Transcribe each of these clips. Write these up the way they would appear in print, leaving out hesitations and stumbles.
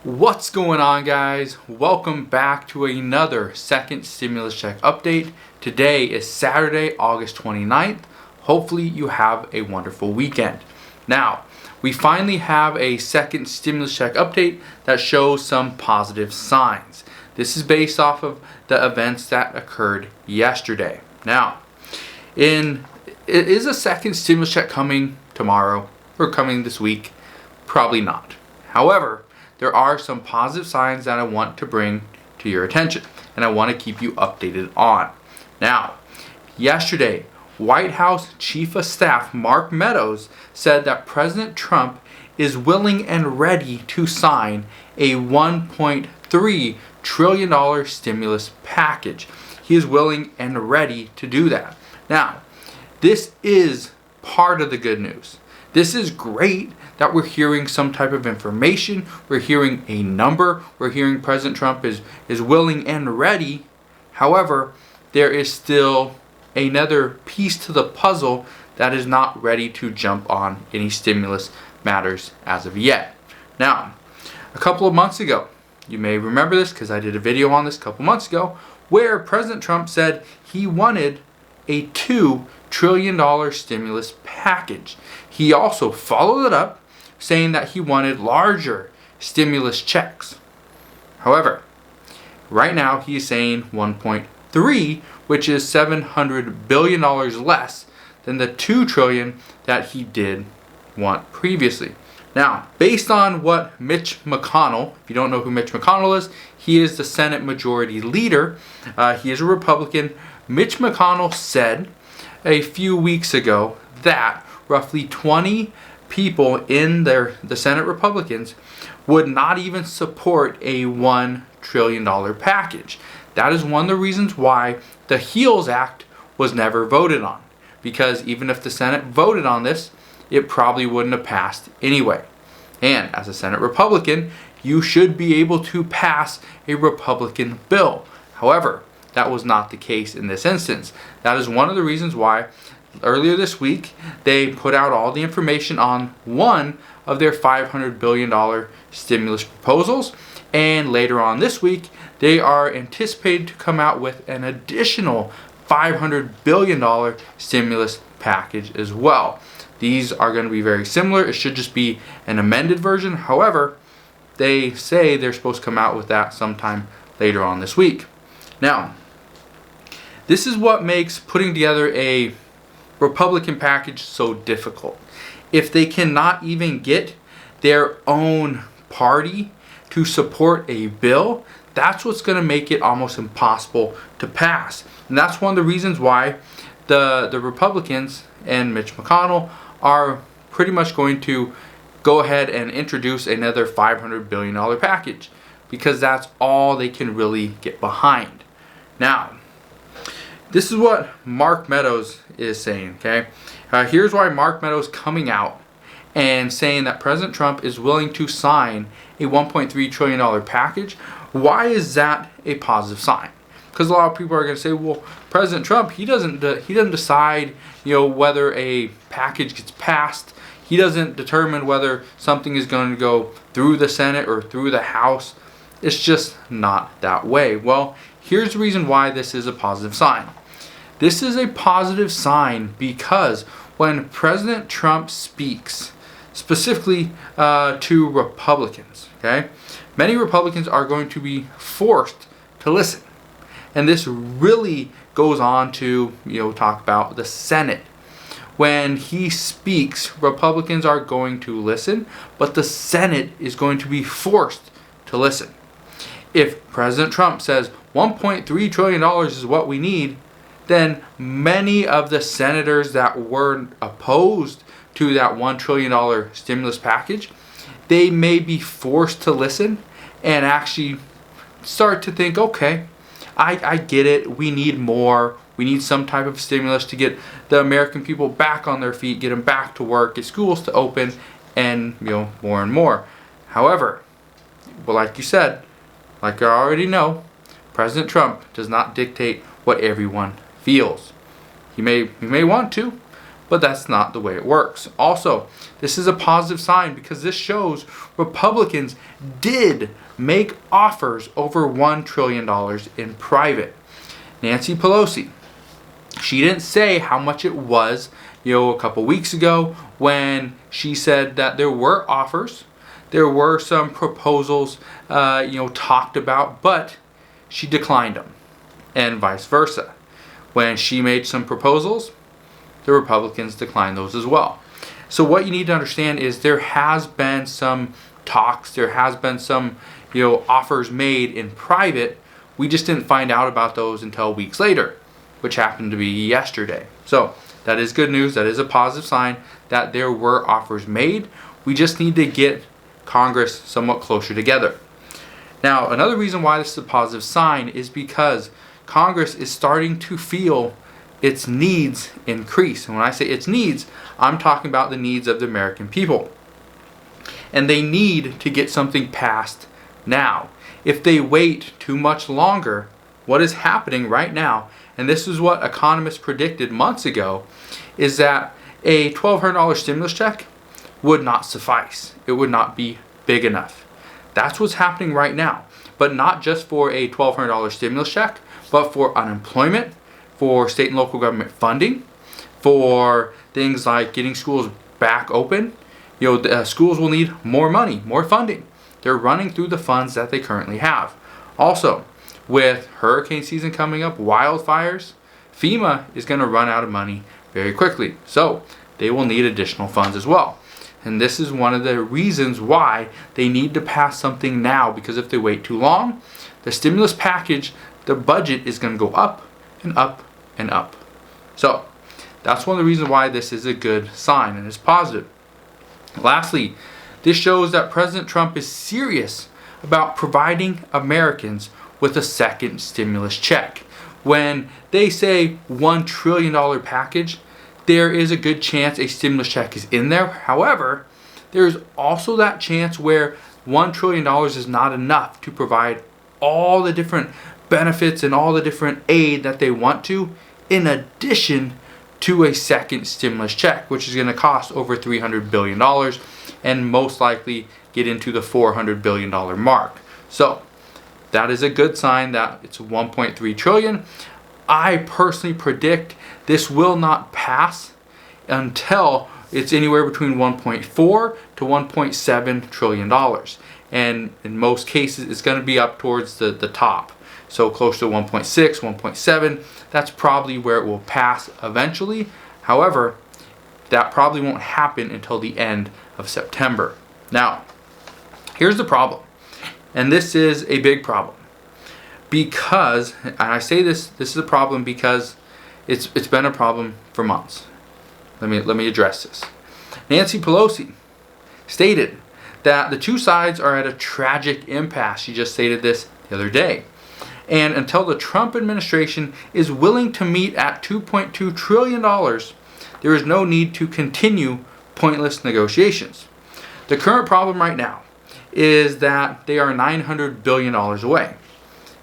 What's going on, guys? Welcome back to another second stimulus check update. Today is Saturday, August 29th. Hopefully you have a wonderful weekend. Now, we finally have a second stimulus check update that shows some positive signs. This is based off of the events that occurred yesterday. Now, is a second stimulus check coming tomorrow or coming this week? Probably not. However, there are some positive signs that I want to bring to your attention and I want to keep you updated on. Now, yesterday, White House Chief of Staff Mark Meadows said that President Trump is willing and ready to sign a $1.3 trillion stimulus package. He is willing and ready to do that. Now, this is part of the good news. This is great that we're hearing some type of information. We're hearing a number. We're hearing President Trump is willing and ready. However, there is still another piece to the puzzle that is not ready to jump on any stimulus matters as of yet. Now, a couple of months ago, you may remember this because I did a video on this a couple months ago, where President Trump said he wanted a $2 trillion stimulus package. He also followed it up saying that he wanted larger stimulus checks. However, right now he is saying 1.3, which is $700 billion less than the $2 trillion that he did want previously. Now, based on what Mitch McConnell, if you don't know who Mitch McConnell is, he is the Senate Majority Leader. He is a Republican. Mitch McConnell said a few weeks ago that roughly 20 people in the Senate Republicans would not even support a $1 trillion package. That is one of the reasons why the HEALS Act was never voted on. Because even if the Senate voted on this, it probably wouldn't have passed anyway. And as a Senate Republican, you should be able to pass a Republican bill. However, that was not the case in this instance. That is one of the reasons why earlier this week they put out all the information on one of their $500 billion stimulus proposals. And later on this week, they are anticipated to come out with an additional $500 billion stimulus package as well. These are going to be very similar. It should just be an amended version. However, they say they're supposed to come out with that sometime later on this week. Now, this is what makes putting together a Republican package so difficult. If they cannot even get their own party to support a bill, that's what's going to make it almost impossible to pass. And that's one of the reasons why the Republicans and Mitch McConnell are pretty much going to go ahead and introduce another $500 billion package, because that's all they can really get behind. Now, this is what Mark Meadows is saying, okay? Here's why Mark Meadows coming out and saying that President Trump is willing to sign a $1.3 trillion package. Why is that a positive sign? Because a lot of people are going to say, well, President Trump, he doesn't decide, whether a package gets passed. He doesn't determine whether something is going to go through the Senate or through the House. It's just not that way. Well, here's the reason why this is a positive sign. This is a positive sign because when President Trump speaks, specifically to Republicans, okay, many Republicans are going to be forced to listen. And this really goes on to, talk about the Senate. When he speaks, Republicans are going to listen, but the Senate is going to be forced to listen. If President Trump says $1.3 trillion is what we need, then many of the senators that were opposed to that $1 trillion stimulus package, they may be forced to listen and actually start to think, okay, I get it. We need more. We need some type of stimulus to get the American people back on their feet, get them back to work, get schools to open, and more and more. However, well, like you said, like I already know, President Trump does not dictate what everyone feels. He may want to, but that's not the way it works. Also, this is a positive sign because this shows Republicans did make offers over $1 trillion in private. Nancy Pelosi, she didn't say how much it was, a couple weeks ago when she said that there were offers, there were some proposals, talked about, but she declined them, and vice versa. When she made some proposals, the Republicans declined those as well. So what you need to understand is there has been some talks, there has been some, offers made in private. We just didn't find out about those until weeks later, which happened to be yesterday. So that is good news. That is a positive sign that there were offers made. We just need to get Congress somewhat closer together. Now, another reason why this is a positive sign is because Congress is starting to feel its needs increase. And when I say its needs, I'm talking about the needs of the American people. And they need to get something passed now. If they wait too much longer, what is happening right now, and this is what economists predicted months ago, is that a $1,200 stimulus check would not suffice. It would not be big enough. That's what's happening right now. But not just for a $1,200 stimulus check, but for unemployment, for state and local government funding, for things like getting schools back open. Schools will need more money, more funding. They're running through the funds that they currently have. Also, with hurricane season coming up, wildfires, FEMA is going to run out of money very quickly. So they will need additional funds as well. And this is one of the reasons why they need to pass something now, because if they wait too long, the stimulus package, the budget is going to go up and up and up. So that's one of the reasons why this is a good sign and is positive. Lastly, this shows that President Trump is serious about providing Americans with a second stimulus check. When they say $1 trillion package, there is a good chance a stimulus check is in there. However, there's also that chance where $1 trillion is not enough to provide all the different benefits and all the different aid that they want to, in addition to a second stimulus check, which is going to cost over $300 billion and most likely get into the $400 billion mark. So that is a good sign that it's 1.3 trillion. I personally predict this will not pass until it's anywhere between 1.4 to 1.7 trillion dollars. And in most cases, it's going to be up towards the top. So close to 1.6, 1.7. That's probably where it will pass eventually. However, that probably won't happen until the end of September. Now, here's the problem. And this is a big problem. Because, and I say this is a problem because it's been a problem for months. Let me address this. Nancy Pelosi stated that the two sides are at a tragic impasse. She just stated this the other day. And until the Trump administration is willing to meet at $2.2 trillion, there is no need to continue pointless negotiations. The current problem right now is that they are $900 billion away.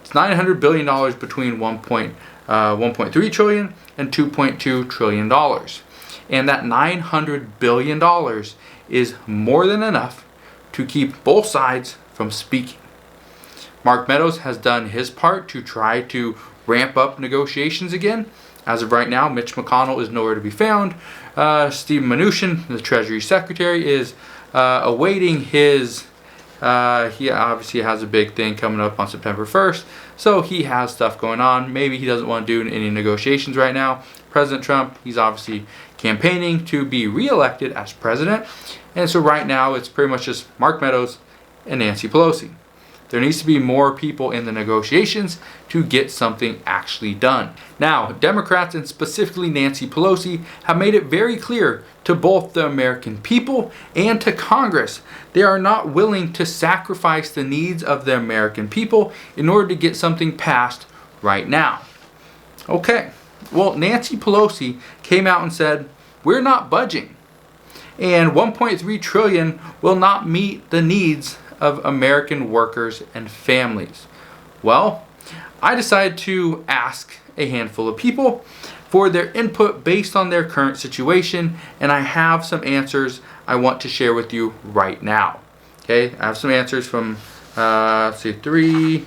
It's $900 billion between 1.3 trillion and $2.2 trillion. And that $900 billion is more than enough to keep both sides from speaking. Mark Meadows has done his part to try to ramp up negotiations again. As of right now, Mitch McConnell is nowhere to be found. Steve Mnuchin, the Treasury Secretary, is awaiting his... he obviously has a big thing coming up on September 1st, so he has stuff going on. Maybe he doesn't want to do any negotiations right now. President Trump, he's obviously campaigning to be reelected as president. And so right now, it's pretty much just Mark Meadows and Nancy Pelosi. There needs to be more people in the negotiations to get something actually done. Now, Democrats and specifically Nancy Pelosi have made it very clear to both the American people and to Congress they are not willing to sacrifice the needs of the American people in order to get something passed right now. Okay, well, Nancy Pelosi came out and said, we're not budging. And 1.3 trillion will not meet the needs of American workers and families. Well, I decided to ask a handful of people for their input based on their current situation, and I have some answers I want to share with you right now. Okay, I have some answers from let's see, three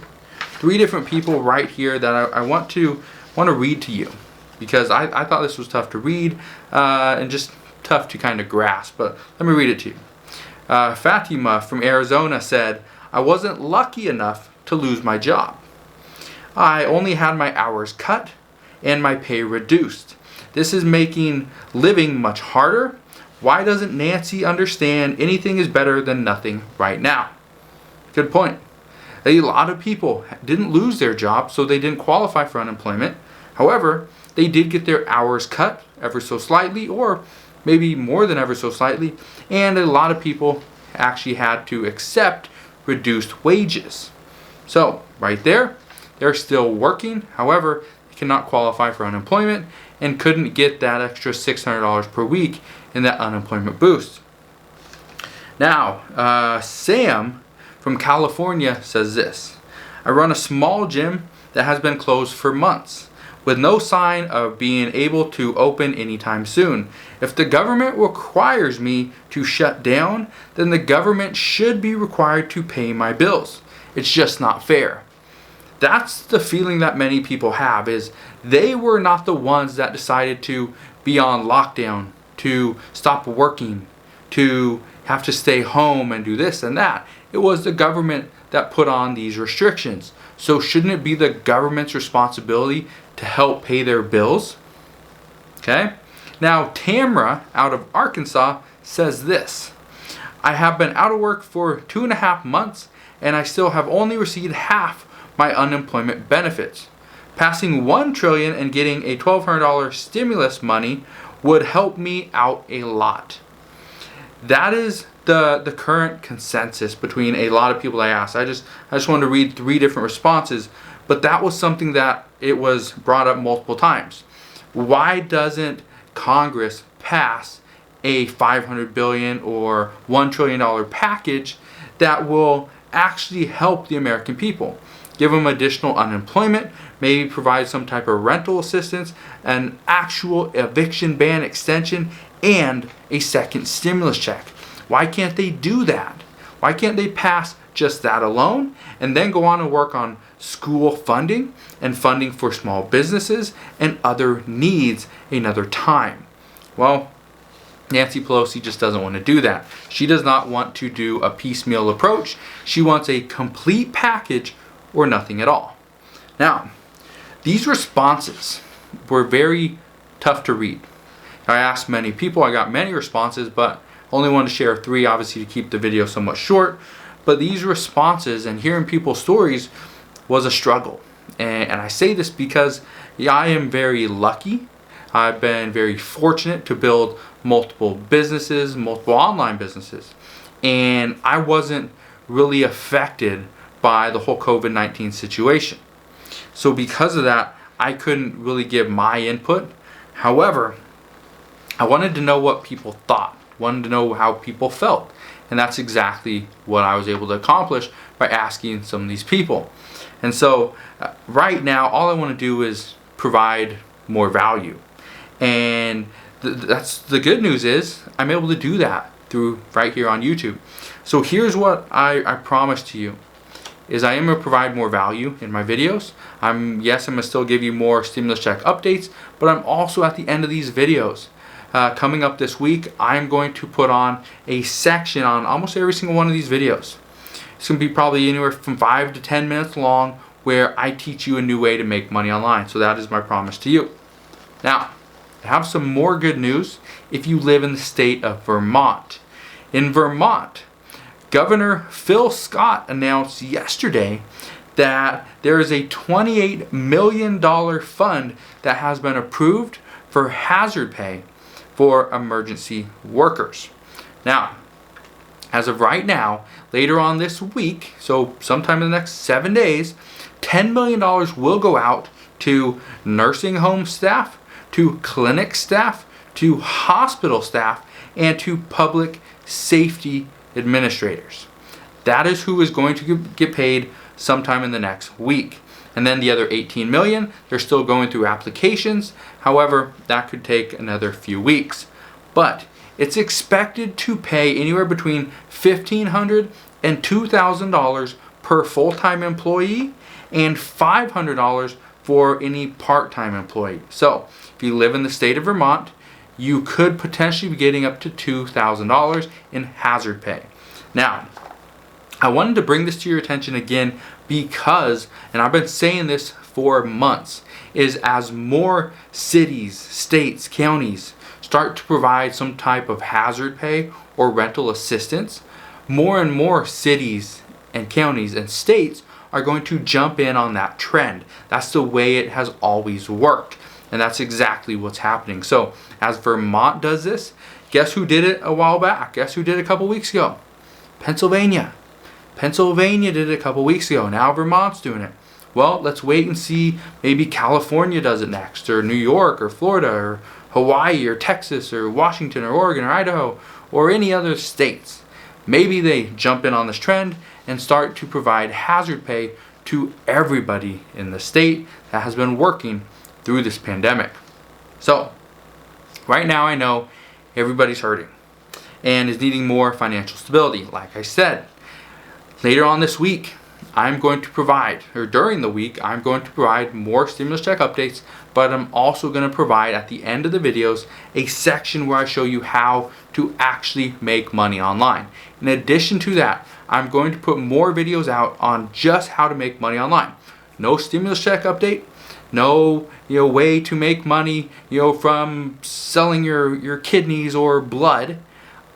different people right here that I want to read to you, because I thought this was tough to read and just tough to kind of grasp, but let me read it to you. Fatima from Arizona said, "I wasn't lucky enough to lose my job. I only had my hours cut and my pay reduced. This is making living much harder. Why doesn't Nancy understand anything is better than nothing right now?" Good point. A lot of people didn't lose their job, so they didn't qualify for unemployment. However, they did get their hours cut ever so slightly, or maybe more than ever so slightly, and a lot of people actually had to accept reduced wages. So right there, they're still working. However, they cannot qualify for unemployment and couldn't get that extra $600 per week in that unemployment boost. Now, Sam from California says this: "I run a small gym that has been closed for months, with no sign of being able to open anytime soon. If the government requires me to shut down, then the government should be required to pay my bills. It's just not fair." That's the feeling that many people have, is they were not the ones that decided to be on lockdown, to stop working, to have to stay home and do this and that. It was the government that put on these restrictions. So shouldn't it be the government's responsibility to help pay their bills? Okay. Now, Tamra out of Arkansas says this: "I have been out of work for 2.5 months and I still have only received half my unemployment benefits. Passing $1 trillion and getting a $1,200 stimulus money would help me out a lot." That is the current consensus between a lot of people I asked. I just wanted to read 3 different responses, but that was something that it was brought up multiple times. Why doesn't Congress pass a $500 billion or $1 trillion package that will actually help the American people? Give them additional unemployment, maybe provide some type of rental assistance, an actual eviction ban extension, and a second stimulus check. Why can't they do that? Why can't they pass just that alone and then go on and work on school funding and funding for small businesses and other needs another time? Well, Nancy Pelosi just doesn't want to do that. She does not want to do a piecemeal approach. She wants a complete package or nothing at all. Now, these responses were very tough to read. I asked many people, I got many responses, but only wanted to share 3, obviously, to keep the video somewhat short. But these responses and hearing people's stories was a struggle. And I say this because I am very lucky. I've been very fortunate to build multiple businesses, multiple online businesses. And I wasn't really affected by the whole COVID-19 situation. So because of that, I couldn't really give my input. However, I wanted to know what people thought, wanted to know how people felt. And that's exactly what I was able to accomplish by asking some of these people. And so right now, all I want to do is provide more value. And that's the good news, is I'm able to do that through right here on YouTube. So here's what I promise to you, is I am going to provide more value in my videos. I'm going to still give you more stimulus check updates, but I'm also, at the end of these videos, coming up this week, I'm going to put on a section on almost every single one of these videos. It's going to be probably anywhere from 5 to 10 minutes long, where I teach you a new way to make money online. So that is my promise to you. Now, I have some more good news if you live in the state of Vermont. In Vermont, Governor Phil Scott announced yesterday that there is a $28 million fund that has been approved for hazard pay for emergency workers. Now, as of right now, later on this week, so sometime in the next 7 days, $10 million will go out to nursing home staff, to clinic staff, to hospital staff, and to public safety administrators. That is who is going to get paid sometime in the next week. And then the other 18 million, they're still going through applications. However, that could take another few weeks. But it's expected to pay anywhere between $1,500 and $2,000 per full-time employee and $500 for any part-time employee. So if you live in the state of Vermont, you could potentially be getting up to $2,000 in hazard pay. Now, I wanted to bring this to your attention again because, and I've been saying this for months, is as more cities, states, counties start to provide some type of hazard pay or rental assistance, more and more cities and counties and states are going to jump in on that trend. That's the way it has always worked. And that's exactly what's happening. So as Vermont does this, guess who did it a while back? Guess who did it a couple weeks ago? Pennsylvania. Pennsylvania did it a couple weeks ago. Now Vermont's doing it. Well, let's wait and see. Maybe California does it next, or New York, or Florida, or Hawaii, or Texas, or Washington, or Oregon, or Idaho, or any other states. Maybe they jump in on this trend and start to provide hazard pay to everybody in the state that has been working through this pandemic. So, right now I know everybody's hurting and is needing more financial stability. Like I said, later on this week, I'm going to provide, or during the week, I'm going to provide more stimulus check updates, but I'm also going to provide at the end of the videos a section where I show you how to actually make money online. In addition to that, I'm going to put more videos out on just how to make money online. No stimulus check update, no way to make money from selling your kidneys or blood.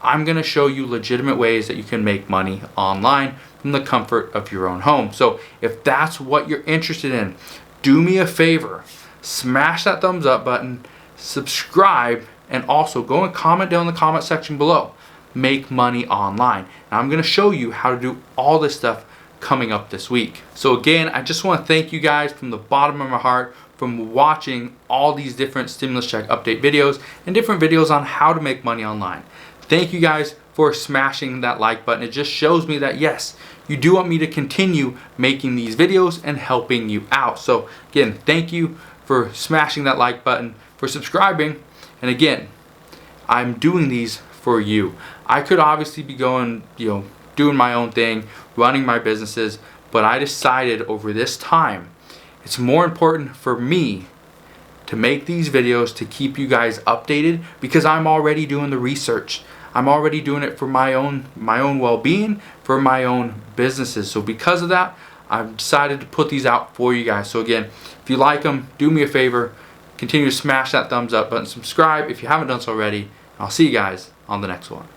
I'm going to show you legitimate ways that you can make money online from the comfort of your own home. So if that's what you're interested in, do me a favor, smash that thumbs up button, subscribe, and also go and comment down in the comment section below. Make money online. And I'm going to show you how to do all this stuff coming up this week. So again, I just want to thank you guys from the bottom of my heart from watching all these different stimulus check update videos and different videos on how to make money online. Thank you guys for smashing that like button. It just shows me that yes, you do want me to continue making these videos and helping you out. So again, thank you for smashing that like button, for subscribing, and again, I'm doing these for you. I could obviously be going, doing my own thing, running my businesses, but I decided over this time, it's more important for me to make these videos to keep you guys updated because I'm already doing the research. I'm already doing it for my own well-being, for my own businesses. So because of that, I've decided to put these out for you guys. So again, if you like them, do me a favor, continue to smash that thumbs up button, subscribe if you haven't done so already. I'll see you guys on the next one.